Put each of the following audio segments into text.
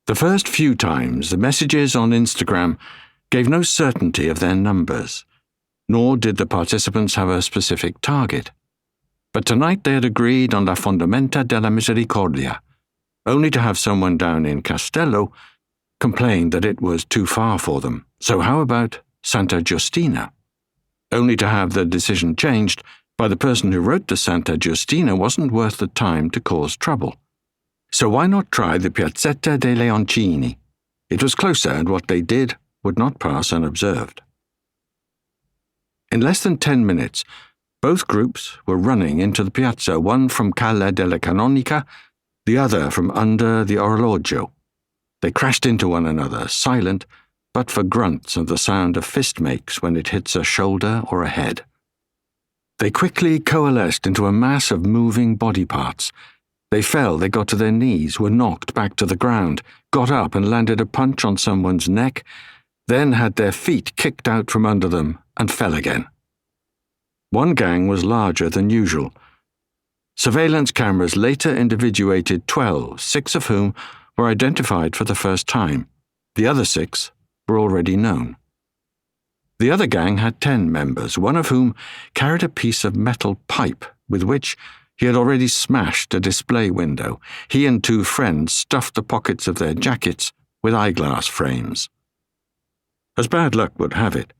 The first few times, the messages on Instagram gave no certainty of their numbers, nor did the participants have a specific target. But tonight they had agreed on la fondamenta della misericordia, only to have someone down in Castello complain that it was too far for them. So how about Santa Giustina? Only to have the decision changed by the person who wrote the Santa Giustina wasn't worth the time to cause trouble. So why not try the Piazzetta dei Leoncini? It was closer, and what they did would not pass unobserved. In less than 10 minutes, both groups were running into the piazza, one from Calla della Canonica, the other from under the Orologio. They crashed into one another, silent, but for grunts and the sound a fist makes when it hits a shoulder or a head. They quickly coalesced into a mass of moving body parts. They fell, they got to their knees, were knocked back to the ground, got up and landed a punch on someone's neck, then had their feet kicked out from under them and fell again. One gang was larger than usual. Surveillance cameras later individuated 12, 6 of whom were identified for the first time. The other 6 were already known. The other gang had 10 members, one of whom carried a piece of metal pipe with which he had already smashed a display window. He and 2 friends stuffed the pockets of their jackets with eyeglass frames. As bad luck would have it,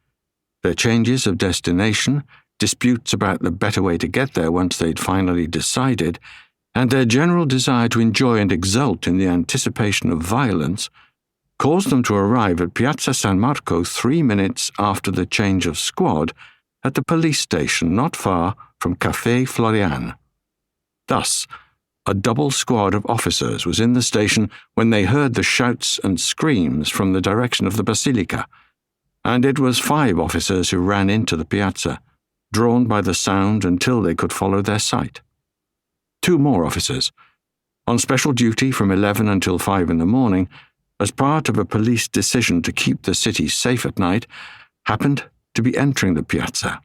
their changes of destination, disputes about the better way to get there once they'd finally decided, and their general desire to enjoy and exult in the anticipation of violence caused them to arrive at Piazza San Marco 3 minutes after the change of squad at the police station not far from Café Florian. Thus, a double squad of officers was in the station when they heard the shouts and screams from the direction of the Basilica, and it was 5 officers who ran into the piazza, drawn by the sound until they could follow their sight. 2 more officers, on special duty from 11 until 5 in the morning, as part of a police decision to keep the city safe at night, happened to be entering the piazza.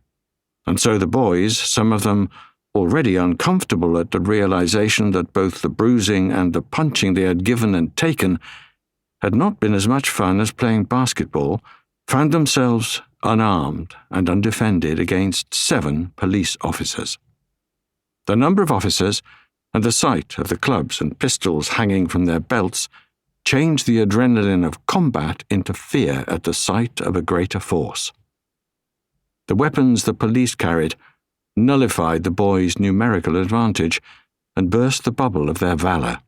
And so the boys, some of them already uncomfortable at the realization that both the bruising and the punching they had given and taken had not been as much fun as playing basketball, found themselves unarmed and undefended against 7 police officers. The number of officers and the sight of the clubs and pistols hanging from their belts changed the adrenaline of combat into fear at the sight of a greater force. The weapons the police carried nullified the boys' numerical advantage and burst the bubble of their valor.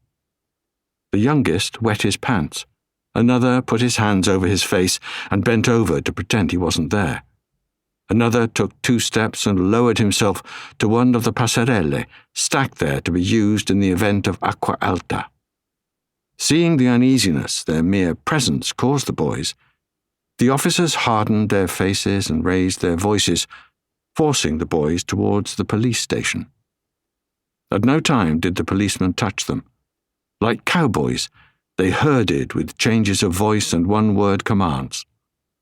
The youngest wet his pants. Another put his hands over his face and bent over to pretend he wasn't there. Another took 2 steps and lowered himself to one of the passerelle, stacked there to be used in the event of acqua alta. Seeing the uneasiness their mere presence caused the boys, the officers hardened their faces and raised their voices, forcing the boys towards the police station. At no time did the policemen touch them. Like cowboys, they herded with changes of voice and one-word commands.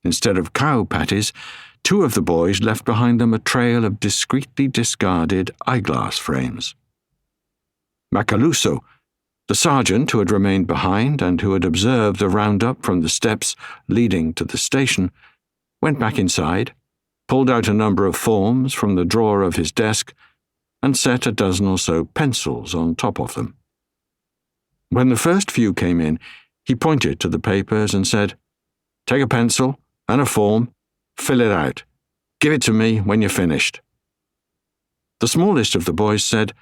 Instead of cow patties, 2 of the boys left behind them a trail of discreetly discarded eyeglass frames. Macaluso, the sergeant who had remained behind and who had observed the roundup from the steps leading to the station, went back inside, pulled out a number of forms from the drawer of his desk, and set a dozen or so pencils on top of them. When the first few came in, he pointed to the papers and said, "Take a pencil and a form, fill it out. Give it to me when you're finished." The smallest of the boys said,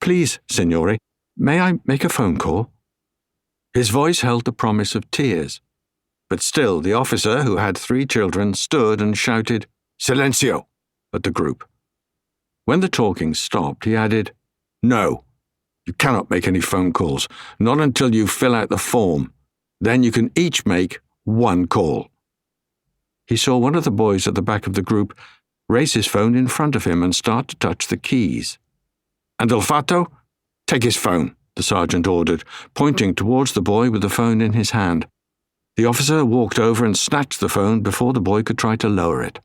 "Please, signore, may I make a phone call?" His voice held the promise of tears, but still the officer, who had 3 children, stood and shouted, "Silenzio!" at the group. When the talking stopped, he added, "No, you cannot make any phone calls, not until you fill out the form. Then you can each make 1 call." He saw one of the boys at the back of the group raise his phone in front of him and start to touch the keys. "And Olfato, take his phone," the sergeant ordered, pointing towards the boy with the phone in his hand. The officer walked over and snatched the phone before the boy could try to lower it.